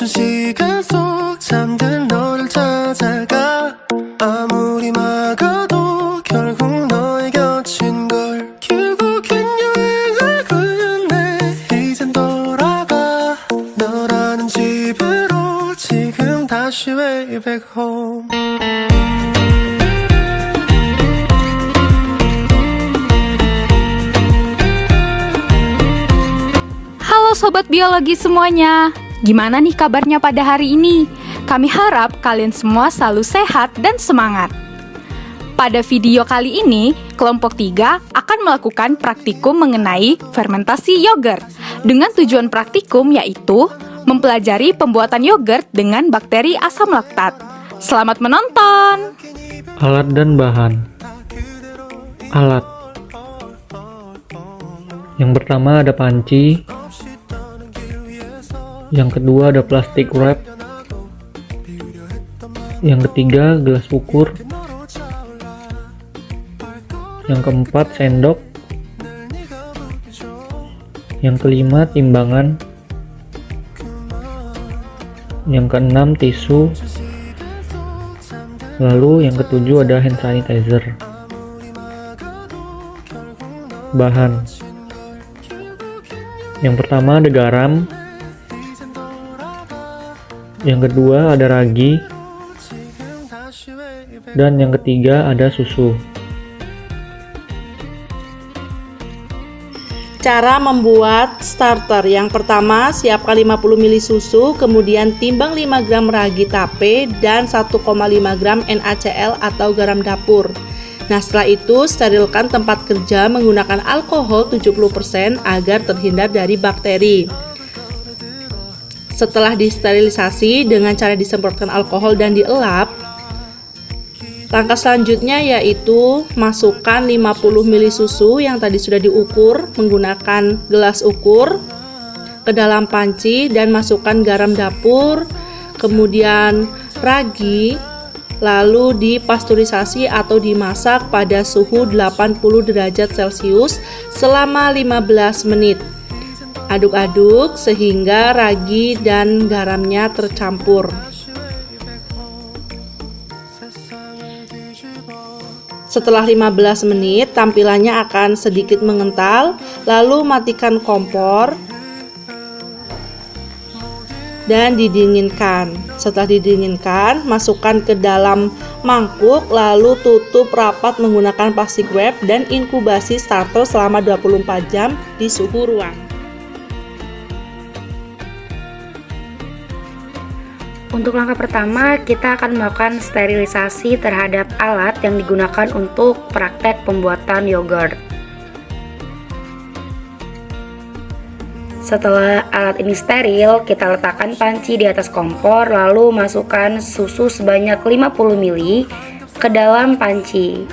멈춘 시간 속 잠든 너를 찾아가 아무리 막아도 결국 너의 곁인 걸 결국엔 여행을 끝내 이젠 돌아가 너라는 집으로 지금 다시 way back home. Halo Sobat Biologi semuanya, gimana nih kabarnya pada hari ini? Kami harap kalian semua selalu sehat dan semangat. Pada video kali ini, kelompok 3 akan melakukan praktikum mengenai fermentasi yogurt dengan tujuan praktikum yaitu mempelajari pembuatan yogurt dengan bakteri asam laktat. Selamat menonton! Alat dan bahan. Alat. Yang pertama ada panci. Yang kedua ada plastik wrap. Yang ketiga gelas ukur. Yang keempat sendok. Yang kelima timbangan. Yang keenam tisu. Lalu yang ketujuh ada hand sanitizer. Bahan. Yang pertama ada garam. Yang kedua ada ragi, dan yang ketiga ada susu. Cara membuat starter. Yang pertama, siapkan 50 ml susu, kemudian timbang 5 gram ragi tape dan 1,5 gram NaCl atau garam dapur. Nah, setelah itu sterilkan tempat kerja menggunakan alkohol 70% agar terhindar dari bakteri. Setelah disterilisasi dengan cara disemprotkan alkohol dan dielap, langkah selanjutnya yaitu masukkan 50 ml susu yang tadi sudah diukur menggunakan gelas ukur ke dalam panci dan masukkan garam dapur, kemudian ragi, lalu dipasteurisasi atau dimasak pada suhu 80 derajat Celcius selama 15 menit. Aduk-aduk sehingga ragi dan garamnya tercampur. Setelah 15 menit, tampilannya akan sedikit mengental, lalu matikan kompor dan didinginkan. Setelah didinginkan, masukkan ke dalam mangkuk, lalu tutup rapat menggunakan plastik wrap dan inkubasi starter selama 24 jam di suhu ruang. Untuk langkah pertama, kita akan melakukan sterilisasi terhadap alat yang digunakan untuk praktek pembuatan yogurt. Setelah alat ini steril, kita letakkan panci di atas kompor, lalu masukkan susu sebanyak 50 ml ke dalam panci.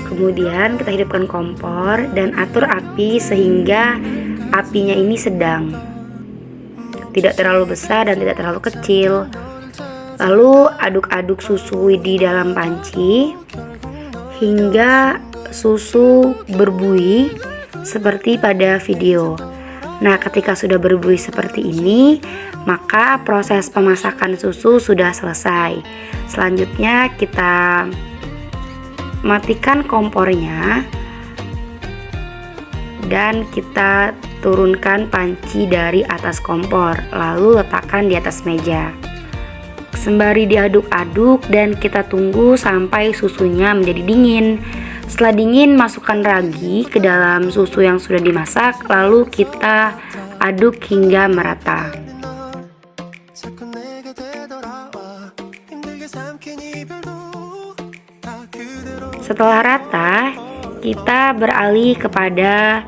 Kemudian kita hidupkan kompor dan atur api sehingga apinya ini sedang. Tidak terlalu besar dan tidak terlalu kecil. Lalu aduk-aduk susu di dalam panci hingga susu berbuih seperti pada video. Nah, ketika sudah berbuih seperti ini, maka proses pemasakan susu sudah selesai. Selanjutnya kita matikan kompornya dan kita turunkan panci dari atas kompor, lalu letakkan di atas meja. Sembari diaduk-aduk dan kita tunggu sampai susunya menjadi dingin. Setelah dingin, masukkan ragi ke dalam susu yang sudah dimasak, lalu kita aduk hingga merata. Setelah rata, kita beralih kepada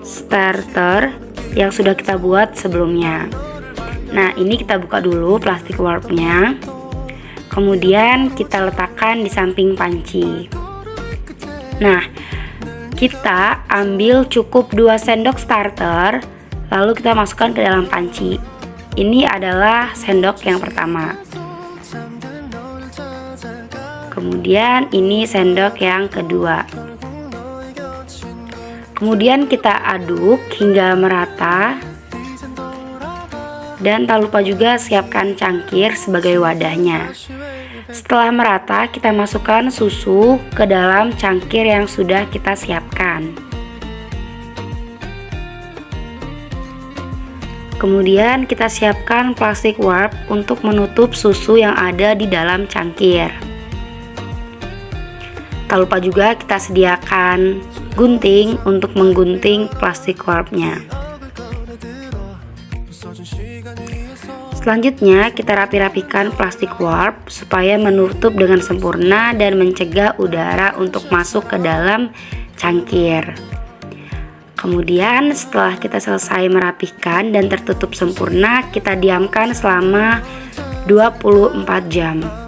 starter yang sudah kita buat sebelumnya. Nah, ini kita buka dulu plastik wrapnya. Kemudian kita letakkan di samping panci. Nah, kita ambil cukup 2 sendok starter, lalu kita masukkan ke dalam panci. Ini adalah sendok yang pertama. Kemudian ini sendok yang kedua. Kemudian kita aduk hingga merata Dan tak lupa juga siapkan cangkir sebagai wadahnya. Setelah merata, kita masukkan susu ke dalam cangkir yang sudah kita siapkan. Kemudian kita siapkan plastik wrap untuk menutup susu yang ada di dalam cangkir. Tak lupa juga kita sediakan gunting untuk menggunting plastik wrapnya. Selanjutnya kita rapi-rapikan plastik wrap supaya menutup dengan sempurna dan mencegah udara untuk masuk ke dalam cangkir. Kemudian setelah kita selesai merapikan dan tertutup sempurna, kita diamkan selama 24 jam.